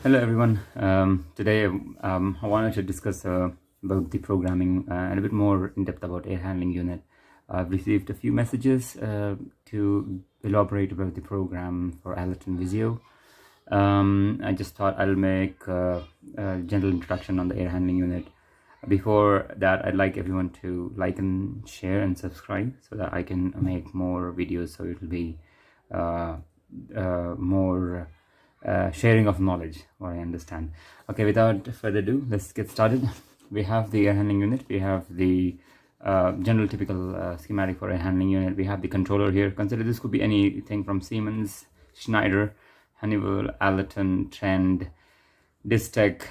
Hello everyone. Today I wanted to discuss about the programming and a bit more in depth about air handling unit. I've received a few messages to elaborate about the program for Alerton Visio. I just thought I'll make a general introduction on the air handling unit. Before that, I'd like everyone to like and share and subscribe so that I can make more videos, so it will be more sharing of knowledge, what I understand. Okay, without further ado, let's get started. We have the air handling unit. We have the general typical schematic for air handling unit. We have the controller here. Consider this could be anything from Siemens, Schneider, Honeywell, Alerton, Trend, Distech,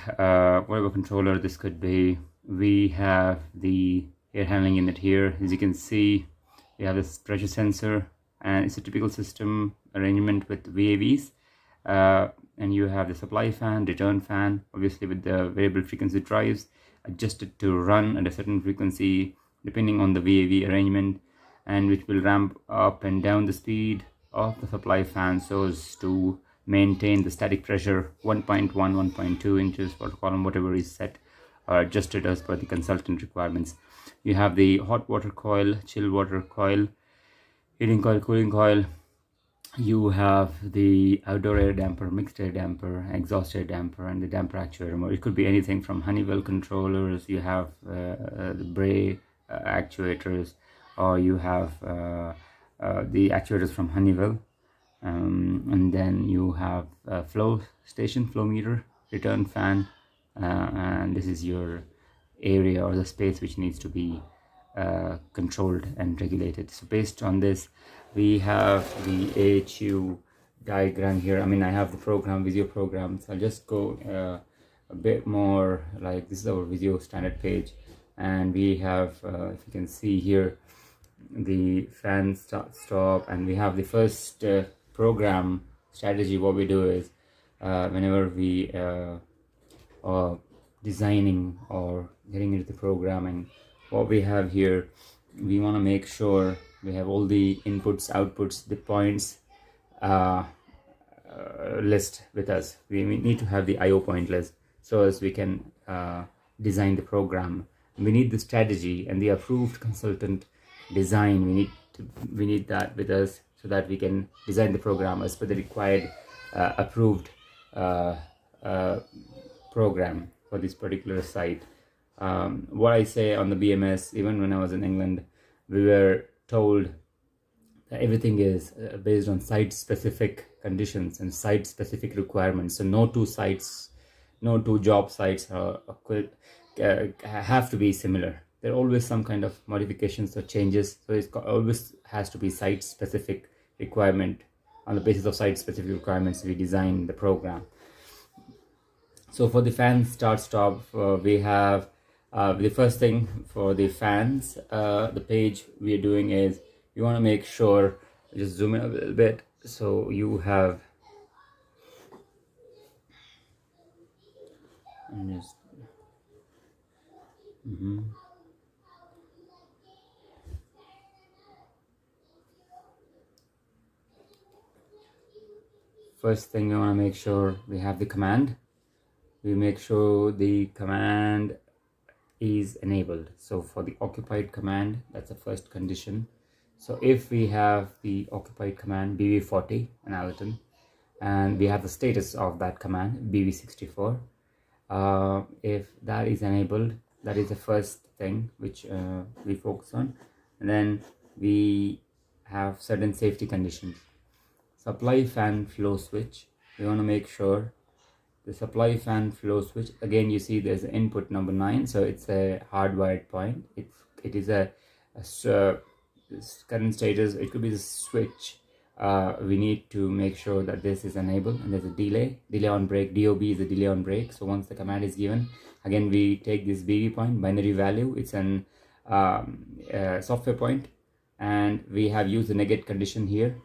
whatever controller this could be. We have the air handling unit here. As you can see, we have this pressure sensor, and it's a typical system arrangement with VAVs. And you have the supply fan, return fan, obviously with the variable frequency drives adjusted to run at a certain frequency depending on the VAV arrangement, and which will ramp up and down the speed of the supply fan so as to maintain the static pressure 1.1, 1.2 inches per column, whatever is set or adjusted as per the consultant requirements. You have the hot water coil, chill water coil, heating coil, cooling coil. You have the outdoor air damper, mixed air damper, exhaust air damper, and the damper actuator. It could be anything from Honeywell controllers. You have the Bray actuators, or you have the actuators from Honeywell, and then you have flow station, flow meter, return fan, and this is your area or the space which needs to be controlled and regulated. So based on this, we have the AHU diagram here. I mean, I have the program, Visio program. So I'll just go a bit more like this is our Visio standard page, and we have, if you can see here, the fan stop, and we have the first program strategy. What we do is whenever we are designing or getting into the programming, what we have here, we want to make sure we have all the inputs, outputs, the points list with us. We need to have the IO point list so as we can design the program. We need the strategy and the approved consultant design. We need that with us so that we can design the program as per the required approved program for this particular site. What I say on the BMS, even when I was in England, we were told that everything is based on site specific conditions and site specific requirements. So no two sites, no two job sites have to be similar. There are always some kind of modifications or changes. So it always has to be site specific requirement. On the basis of site specific requirements, we design the program. So for the fan start stop, we have the first thing for the fans, the page we are doing is you want to make sure, just zoom in a little bit, so you have, and just first thing you want to make sure we have the command. We make sure the command is enabled. So for the occupied command, that's the first condition. So if we have the occupied command BV40 and Alerton, and we have the status of that command BV64, if that is enabled, that is the first thing which we focus on. And then we have certain safety conditions. Supply fan flow switch, we want to make sure the supply fan flow switch, again you see there's an input number 9, so it's a hardwired point. It is a current status. It could be the switch. We need to make sure that this is enabled, and there's a delay on break. DOB is a delay on break. So once the command is given, again we take this BV point, binary value, it's an software point, and we have used the negate condition here,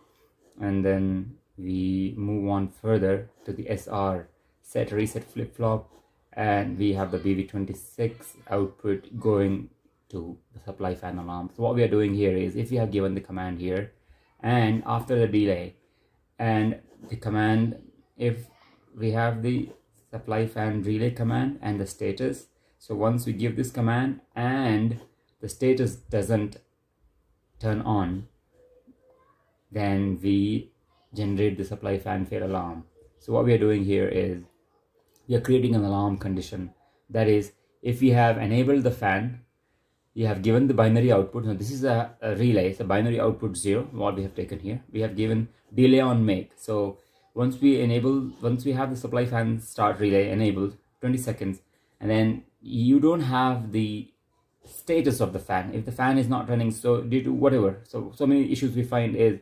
and then we move on further to the SR set reset flip-flop, and we have the BV26 output going to the supply fan alarm. So what we are doing here is, if we have given the command here, and after the delay and the command, if we have the supply fan relay command and the status. So once we give this command and the status doesn't turn on, then we generate the supply fan fail alarm. So what we are doing here is we are creating an alarm condition. That is, if we have enabled the fan, we have given the binary output. Now this is a relay, it's a binary output 0, what we have taken here. We have given delay on make. So once we have the supply fan start relay enabled, 20 seconds, and then you don't have the status of the fan. If the fan is not running, so due to whatever, so many issues we find is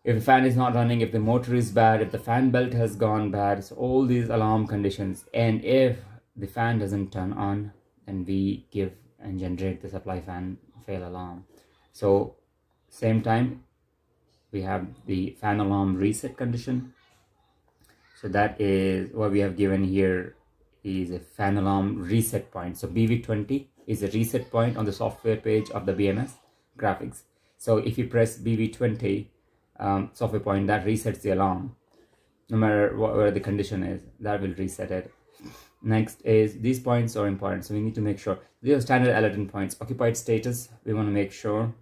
if the fan is not running, if the motor is bad, if the fan belt has gone bad, so all these alarm conditions. And if the fan doesn't turn on, then we give and generate the supply fan fail alarm. So same time we have the fan alarm reset condition. So that is what we have given here is a fan alarm reset point. So BV20 is a reset point on the software page of the BMS graphics. So if you press BV20 software point, that resets the alarm. No matter where the condition is, that will reset it. Next is these points are important, so we need to make sure these are standard Alerton points. Occupied status, we want to make sure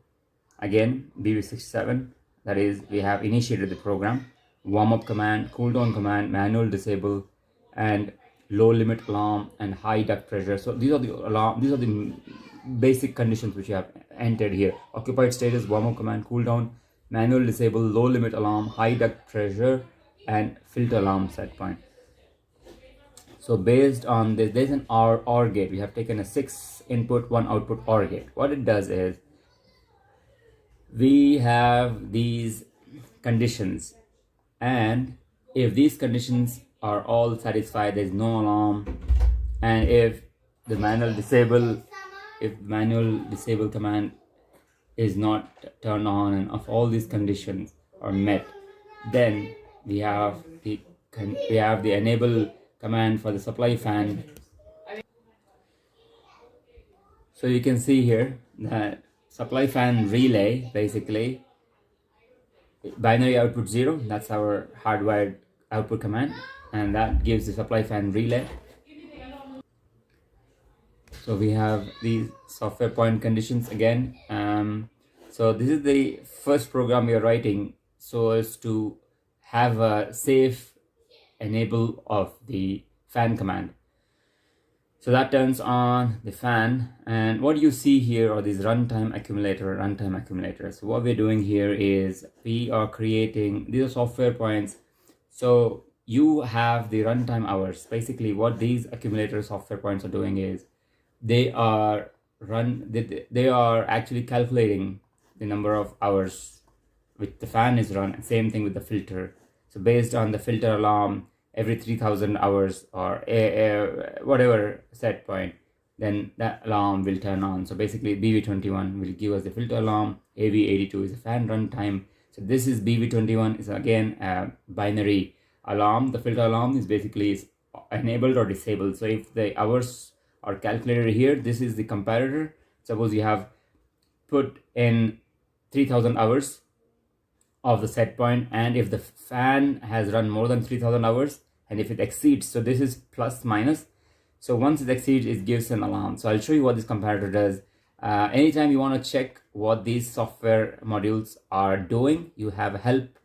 again BV67, that is we have initiated the program. Warm-up command, cool down command, manual disable, and low limit alarm and high duct pressure. So these are the basic conditions which you have entered here. Occupied status, warm-up command, cool down, manual disable, low limit alarm, high duct pressure, and filter alarm set point. So based on this, there's an OR gate. We have taken a 6 input 1 output OR gate. What it does is we have these conditions, and if these conditions are all satisfied, there's no alarm. And if the manual disable command is not turned on, and if all these conditions are met, then we have the enable command for the supply fan. So you can see here that supply fan relay, basically binary output 0, that's our hardwired output command, and that gives the supply fan relay. So we have these software point conditions again. So this is the first program we are writing so as to have a safe enable of the fan command. So that turns on the fan, and what you see here are these runtime accumulators. So what we're doing here is we are creating these are software points. So you have the runtime hours. Basically what these accumulator software points are doing is they are actually calculating the number of hours which the fan is run, and same thing with the filter. So based on the filter alarm, every 3000 hours or whatever set point, then that alarm will turn on. So basically BV21 will give us the filter alarm, AV82 is a fan runtime. So this is BV21 is again a binary alarm. The filter alarm is basically enabled or disabled. So if the hours are calculated here, this is the comparator. Suppose you have put in 3000 hours of the set point, and if the fan has run more than 3000 hours, and if it exceeds, so this is plus minus, so once it exceeds it gives an alarm. So I'll show you what this comparator does. Anytime you want to check what these software modules are doing, you have a help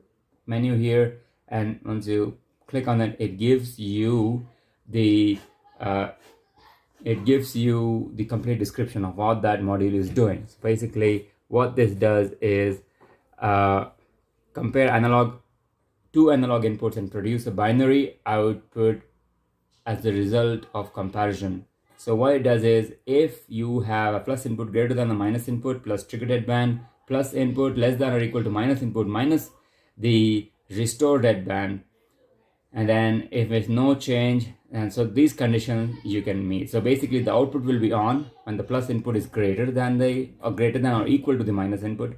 menu here, and once you click on it, it gives you the complete description of what that module is doing. So basically what this does is compare two analog inputs and produce a binary output as the result of comparison. So what it does is if you have a plus input greater than the minus input plus trigger deadband plus input less than or equal to minus input minus the restore deadband, and then if there's no change, and so these conditions you can meet. So basically the output will be on when the plus input is greater than or equal to the minus input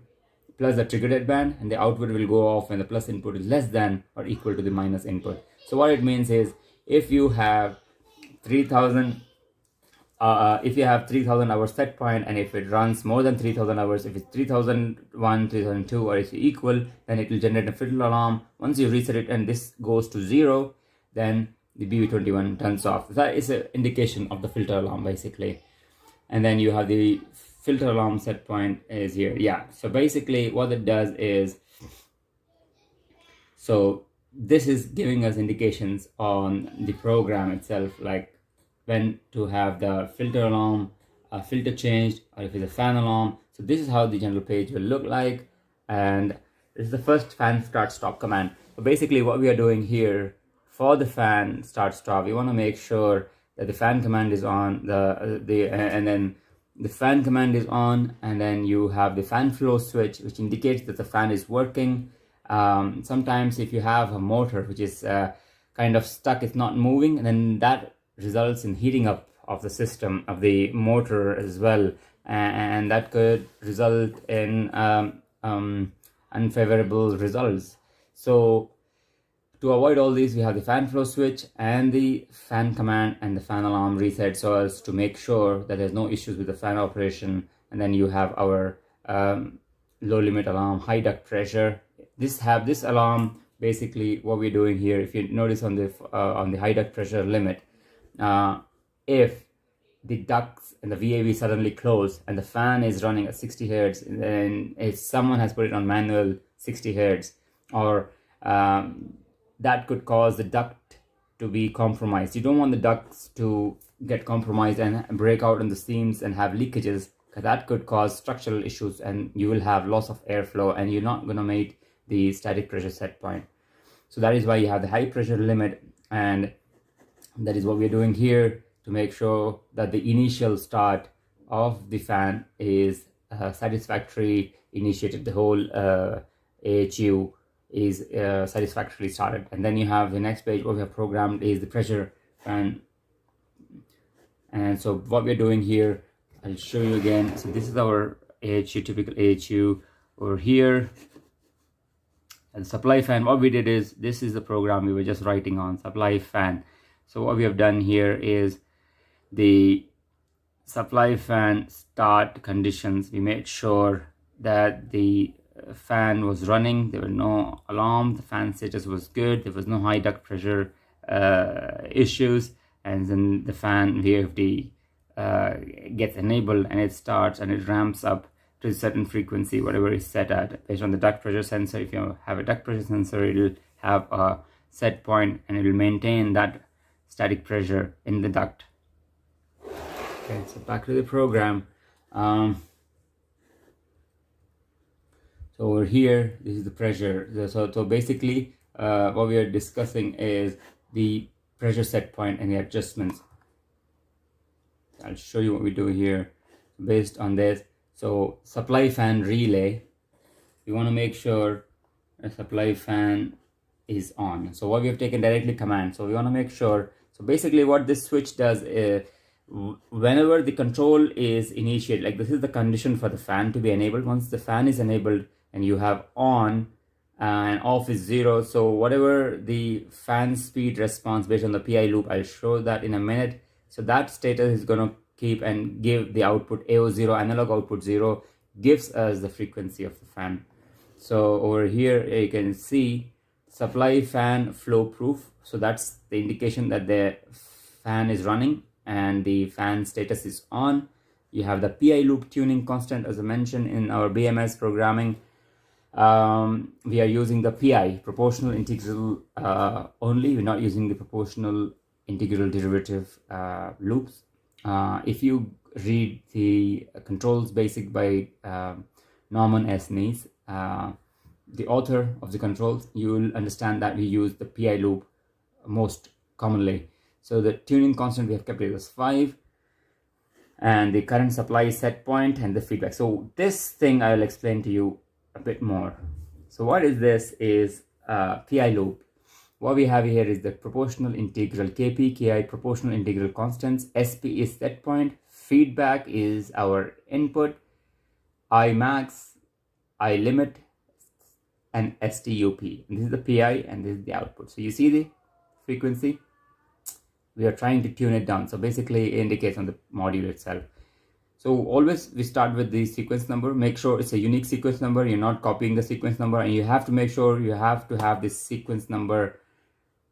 plus the trigger deadband, and the output will go off when the plus input is less than or equal to the minus input. So what it means is if you have 3000 hours set point, and if it runs more than 3000 hours, if it's 3001, 3002 or it's equal, then it will generate a filter alarm. Once you reset it and this goes to 0, then the BB21 turns off. That is an indication of the filter alarm basically. And then you have the filter alarm set point is here. Yeah, so basically what it does is, so this is giving us indications on the program itself, like when to have the filter alarm, filter changed, or if it's a fan alarm. So this is how the general page will look like. And this is the first fan start stop command. So basically what we are doing here for the fan start stop, we want to make sure that the fan command is on, and then the fan command is on, and then you have the fan flow switch, which indicates that the fan is working. Sometimes if you have a motor which is kind of stuck, it's not moving, and then that results in heating up of the system of the motor as well, and that could result in unfavorable results. So to avoid all these, we have the fan flow switch and the fan command and the fan alarm reset, so as to make sure that there's no issues with the fan operation. And then you have our low limit alarm, high duct pressure. This alarm, basically what we're doing here, if you notice on the high duct pressure limit, if the ducts and the VAV suddenly close and the fan is running at 60 hertz, then if someone has put it on manual 60 hertz, or that could cause the duct to be compromised. You don't want the ducts to get compromised and break out in the seams and have leakages, because that could cause structural issues and you will have loss of airflow and you're not going to meet the static pressure set point. So that is why you have the high pressure limit, and that is what we're doing here to make sure that the initial start of the fan is satisfactory initiated. The whole AHU is satisfactorily started. And then you have the next page, what we have programmed is the pressure fan. And so what we're doing here, I'll show you again. So this is our AHU, typical AHU over here. And supply fan, what we did is, this is the program we were just writing on, supply fan. So what we have done here is the supply fan start conditions. We made sure that the fan was running, there were no alarm, the fan status was good, there was no high duct pressure issues, and then the fan VFD gets enabled and it starts and it ramps up to a certain frequency, whatever is set at based on the duct pressure sensor. If you have a duct pressure sensor, it will have a set point and it will maintain that static pressure in the duct. Okay, so back to the program. So over here, this is the pressure. So basically what we are discussing is the pressure set point and the adjustments. I'll show you what we do here based on this. So supply fan relay, we want to make sure a supply fan is on. So what we have taken directly command. So we want to make sure. So basically what this switch does is, whenever the control is initiated, like this is the condition for the fan to be enabled. Once the fan is enabled and you have on and off is 0, so whatever the fan speed response based on the PI loop, I'll show that in a minute. So that status is going to keep and give the output AO0, analog output 0, gives us the frequency of the fan. So over here you can see supply fan flow proof. So that's the indication that the fan is running and the fan status is on. You have the PI loop tuning constant, as I mentioned in our BMS programming. We are using the PI, proportional integral only. We're not using the proportional integral derivative loops. If you read the controls basic by Norman S. Neese, the author of the controls, you will understand that we use the PI loop most commonly. So the tuning constant we have kept it as 5, and the current supply set point and the feedback. So this thing I will explain to you a bit more. So what is this is PI loop. What we have here is the proportional integral KP, KI proportional integral constants, SP is set point, feedback is our input, I max, I limit, and STUP. And this is the PI and this is the output. So you see the frequency? We are trying to tune it down. So basically it indicates on the module itself. So always we start with the sequence number. Make sure it's a unique sequence number. You're not copying the sequence number, and you have to make sure you have to have this sequence number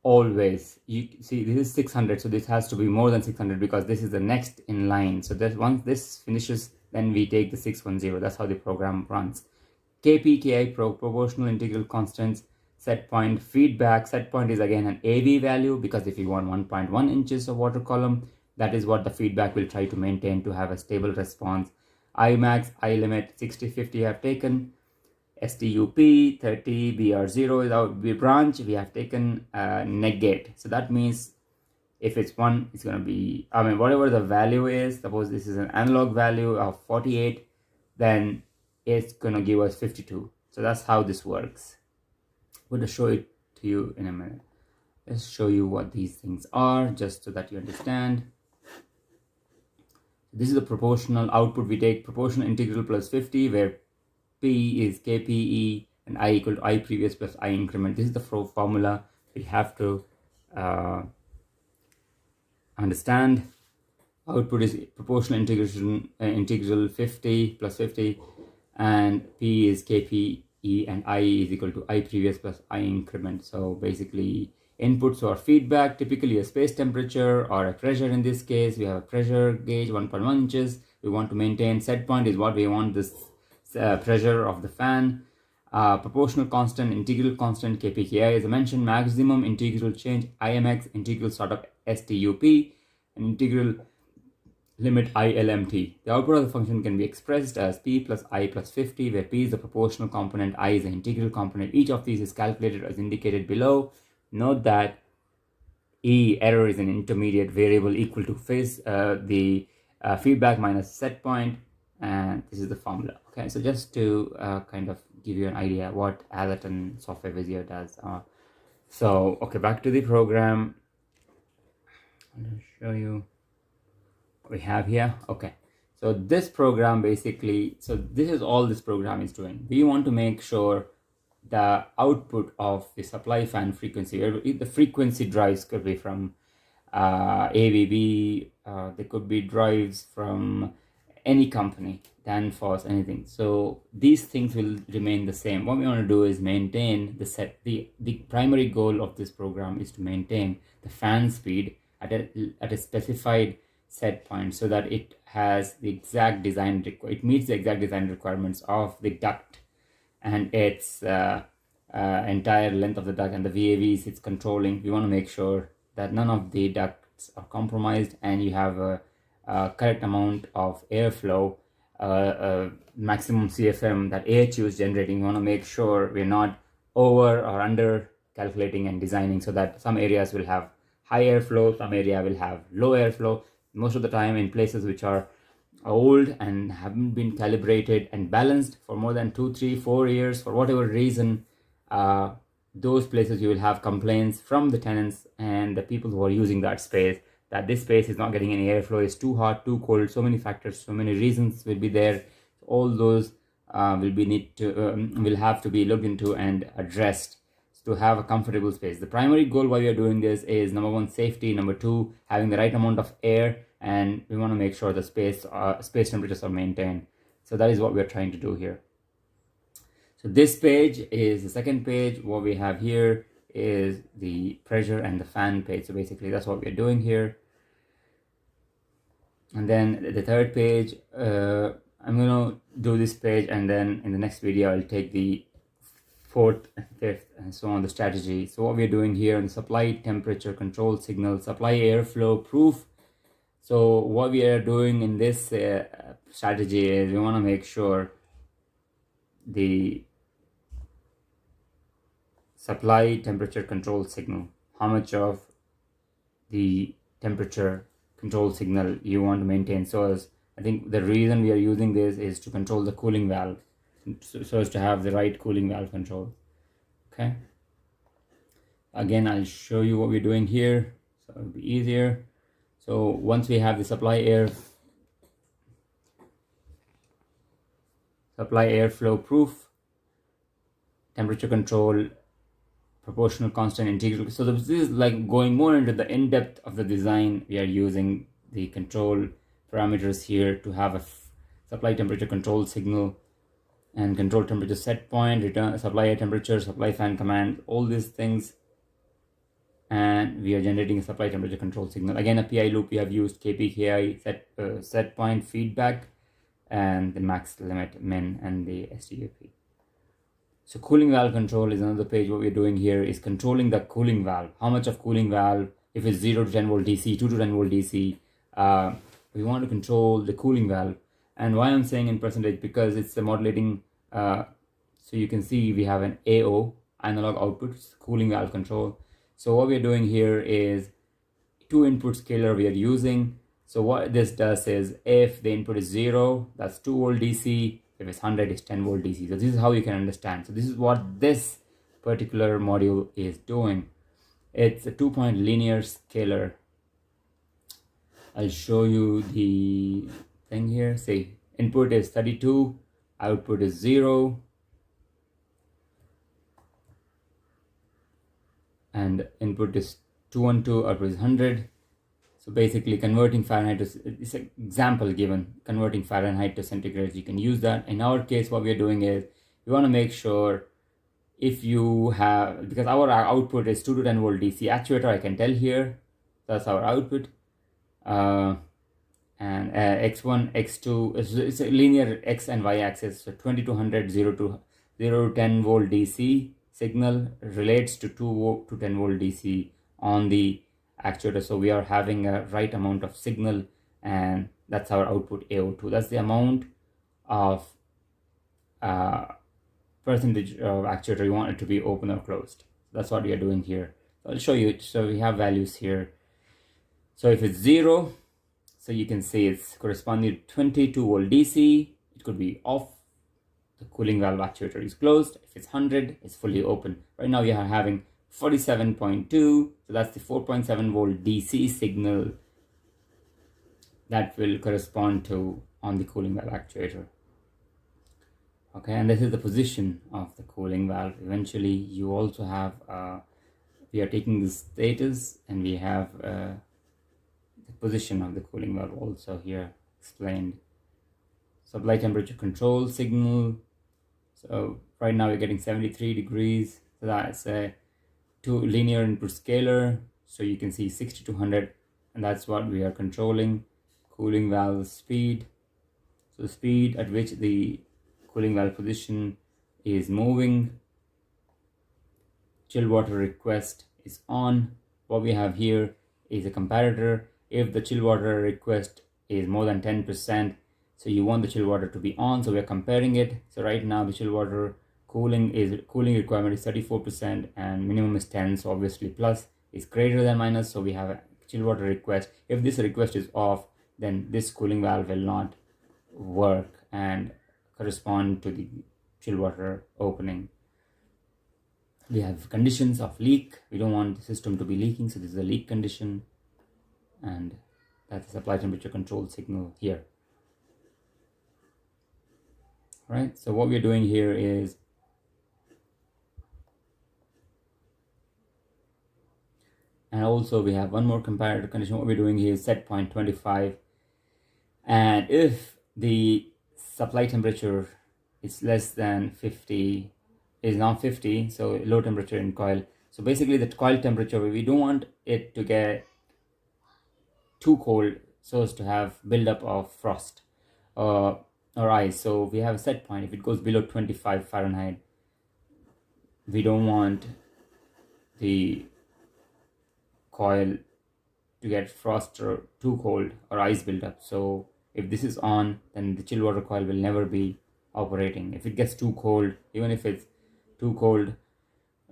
always, you see this is 600, so this has to be more than 600 because this is the next in line. So that once this finishes, then we take the 610. That's how the program runs. KP, proportional integral constants, set point, feedback. Set point is again an AV value, because if you want 1.1 inches of water column, that is what the feedback will try to maintain to have a stable response. I max, I limit 60, 50 I have taken. STUP 30, BR0 is our branch. We have taken negate. So that means if it's 1, it's going to be, I mean, whatever the value is, suppose this is an analog value of 48, then it's going to give us 52. So that's how this works. I'm going to show it to you in a minute. Let's show you what these things are, just so that you understand. This is the proportional output. We take proportional integral plus 50, where P is KPE and I equal to I previous plus I increment. This is the formula we have to understand. Output is proportional integral 50 plus 50, and P is KPE and I is equal to I previous plus I increment. So basically inputs or feedback, typically a space temperature or a pressure. In this case, we have a pressure gauge 1.1 inches. We want to maintain. Set point is what we want this pressure of the fan. Proportional constant, integral constant, KPKI as I mentioned, maximum integral change, IMX, integral sort of STUP, and integral limit ILMT. The output of the function can be expressed as P plus I plus 50, where P is the proportional component, I is the integral component. Each of these is calculated as indicated below. Note that error is an intermediate variable equal to phase, the feedback minus set point, and this is the formula. Okay, so just to kind of give you an idea what Alerton Software Visio does. So okay, back to the program. I'm going to show you what we have here. Okay, so this program basically, so this is all this program is doing. We want to make sure the output of the supply fan frequency, the frequency drives could be from ABB, there could be drives from any company, Danfoss, anything. So these things will remain the same. What we want to do is maintain the set. The primary goal of this program is to maintain the fan speed at a specified set point, so that it has the exact design it meets the exact design requirements of the duct and its entire length of the duct and the VAVs it's controlling. We want to make sure that none of the ducts are compromised, and you have a correct amount of airflow, maximum CFM that AHU is generating. We want to make sure we're not over or under calculating and designing, so that some areas will have high airflow, some area will have low airflow. Most of the time in places which are old and haven't been calibrated and balanced for more than 2, 3, 4 years, for whatever reason, those places you will have complaints from the tenants and the people who are using that space, that this space is not getting any airflow, it's too hot, too cold, so many factors, so many reasons will be there. All those will have to be looked into and addressed to have a comfortable space. The primary goal why we are doing this is, number 1, safety, number 2, having the right amount of air, and we want to make sure the space temperatures are maintained. So that is what we are trying to do here. So this page is the second page. What we have here is the pressure and the fan page. So basically that's what we are doing here. And then the third page, I'm going to do this page, and then in the next video I'll take the 4th and 5th and so on, the strategy. So what we're doing here in supply temperature control signal, supply airflow proof. So what we are doing in this strategy is we want to make sure the supply temperature control signal, how much of the temperature control signal you want to maintain. So as I think the reason we are using this is to control the cooling valve, so as to have the right cooling valve control. Okay, again I'll show you what we're doing here, so it'll be easier. So once we have the supply airflow proof, temperature control, proportional constant, integral. So this is like going more into the in-depth of the design. We are using the control parameters here to have a supply temperature control signal and control temperature set point, return supply air temperature, supply fan command, all these things. and we are generating a supply temperature control signal. Again, a PI loop, we have used KPKI, set point, feedback, and the max, limit, min, and the STUP. So cooling valve control is another page. What we're doing here is controlling the cooling valve. How much of cooling valve, if it's 0 to 10 volt DC, 2 to 10 volt DC, we want to control the cooling valve. And why I'm saying in percentage, because it's the modulating, so you can see we have an AO, analog output, cooling valve control. So what we're doing here is 2 input scaler we are using. So what this does is, if the input is 0, that's 2 volt DC. If it's 100, it's 10 volt DC. So this is how you can understand. So this is what this particular module is doing. It's a 2-point linear scaler. I'll show you the thing here. Say input is 32, output is 0, and input is 212, output is 100. So basically converting Fahrenheit to, it's an example given, converting Fahrenheit to centigrade. You can use that. In our case, what we're doing is, we want to make sure, if you have, because our output is 2 to 10 volt DC actuator, I can tell here, that's our output. And X1, X2, it's a linear X and Y axis. So 20 to 100, 0 to 10 volt DC signal relates to 2 to 10 volt DC on the actuator. So we are having a right amount of signal, and that's our output AO2. That's the amount of percentage of actuator you want it to be open or closed. That's what we are doing here. So I'll show you. So we have values here. So if it's 0, so you can see it's corresponding to 22 volt DC. It could be off. The cooling valve actuator is closed. If it's 100, it's fully open. Right now we are having 47.2, so that's the 4.7 volt DC signal that will correspond to on the cooling valve actuator. Okay, and this is the position of the cooling valve. Eventually you also have, we are taking the status, and we have the position of the cooling valve also here explained. Supply temperature control signal. So right now we're getting 73 degrees, so that's a 2 linear input scaler. So you can see 60 to 100, and that's what we are controlling. Cooling valve speed, so the speed at which the cooling valve position is moving. Chill water request is on. What we have here is a comparator. If the chill water request is more than 10%, so you want the chill water to be on, so we're comparing it. So right now the chill water cooling requirement is 34%, and minimum is 10, so obviously plus is greater than minus, so we have a chill water request. If this request is off, then this cooling valve will not work and correspond to the chill water opening. We have conditions of leak. We don't want the system to be leaking, so this is a leak condition, and that's the supply temperature control signal here. Right, so what we're doing here is, and also we have one more comparator condition. What we're doing here is set point 25, and if the supply temperature is less than 50, is not 50, so low temperature in coil. So basically the coil temperature, we don't want it to get too cold so as to have buildup of frost or ice. So we have a set point. If it goes below 25 Fahrenheit, we don't want the coil to get frost or too cold or ice buildup. So if this is on, then the chill water coil will never be operating. If it gets too cold, even if it's too cold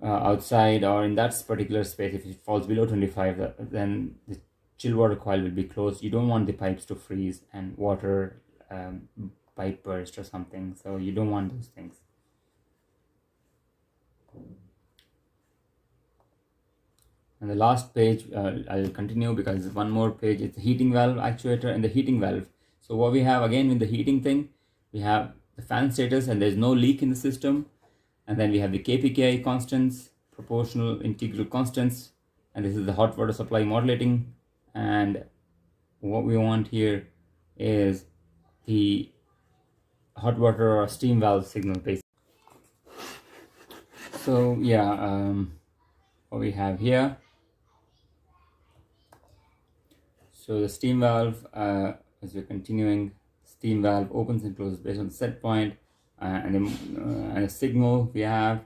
outside or in that particular space, if it falls below 25, then the chill water coil will be closed. You don't want the pipes to freeze and water pipe burst or something, so you don't want those things. And the last page, I'll continue because one more page. It's the heating valve actuator and the heating valve. So what we have again with the heating thing, we have the fan status and there's no leak in the system, and then we have the KPKI constants, proportional integral constants, and this is the hot water supply modulating. And what we want here is the hot water or steam valve signal base. So yeah, what we have here So the steam valve, as we're continuing, steam valve opens and closes based on the set point, and a signal we have,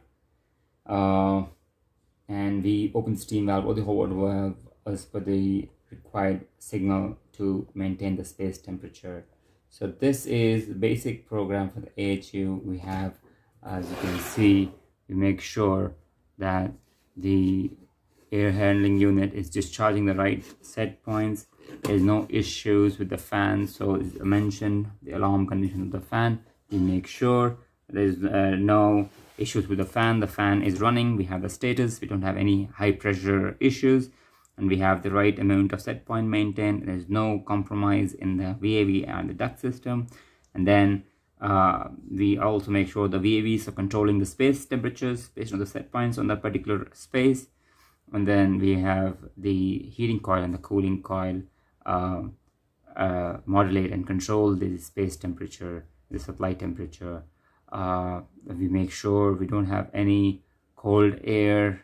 and we open the steam valve or the hot water valve as per the required signal to maintain the space temperature. So this is the basic program for the AHU. We have, as you can see, we make sure that the air handling unit is discharging the right set points. There's no issues with the fan. So as I mentioned, the alarm condition of the fan, we make sure there's no issues with the fan. The fan is running. We have the status. We don't have any high pressure issues, and we have the right amount of set point maintained. There's no compromise in the VAV and the duct system. And then we also make sure the VAVs are controlling the space temperatures based on the set points on that particular space. And then we have the heating coil and the cooling coil modulate and control the space temperature, the supply temperature. We make sure we don't have any cold air,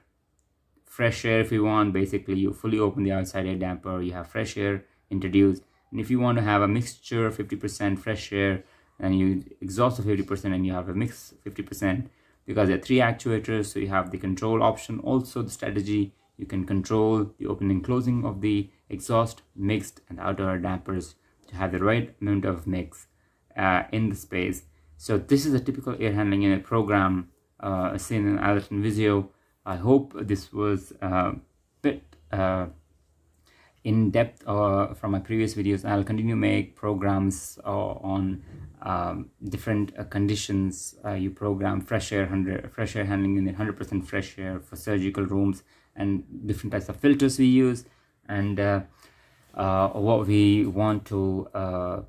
fresh air. If you want, basically you fully open the outside air damper, you have fresh air introduced. And if you want to have a mixture, 50% fresh air, and you exhaust the 50% and you have a mix 50%, because there are 3 actuators. So you have the control option, also the strategy. You can control the opening and closing of the exhaust, mixed and outer dampers to have the right amount of mix in the space. So this is a typical air handling unit program seen in Alerton Visio. I hope this was a bit in depth from my previous videos. I'll continue to make programs on different conditions. You program fresh air handling unit, 100% fresh air for surgical rooms, and different types of filters we use, and what we want to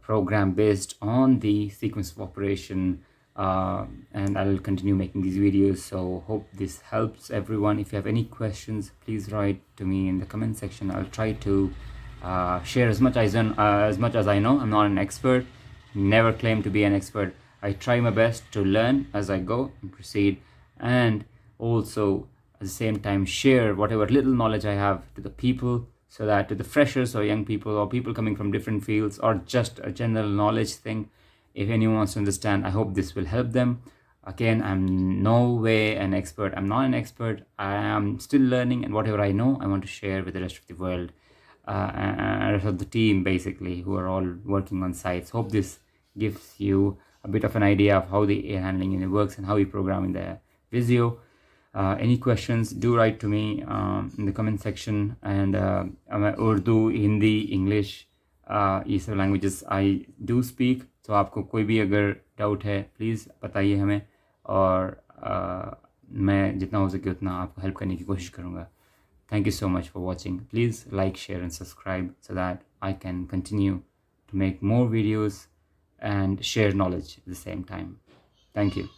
program based on the sequence of operation. And I'll continue making these videos. So hope this helps everyone. If you have any questions, please write to me in the comment section. I'll try to share as much as I know. I'm not an expert, never claim to be an expert. I try my best to learn as I go and proceed, and also at the same time share whatever little knowledge I have to the people, so that to the freshers or young people or people coming from different fields, or just a general knowledge thing, if anyone wants to understand, I hope this will help them. Again, I'm no way an expert. I'm not an expert. I am still learning, and whatever I know, I want to share with the rest of the world and rest of the team, basically, who are all working on sites. Hope this gives you a bit of an idea of how the air handling unit works and how we program in the Visio. Any questions, do write to me in the comment section. And Urdu, Hindi, English, ये सब languages I do speak. तो आपको कोई भी अगर doubt है please बताइए हमें, और मैं जितना हो सके उतना आपको हेल्प करने की कोशिश करूँगा. Thank you so much for watching. Please like, share and subscribe so that I can continue to make more videos and share knowledge at the same time. Thank you.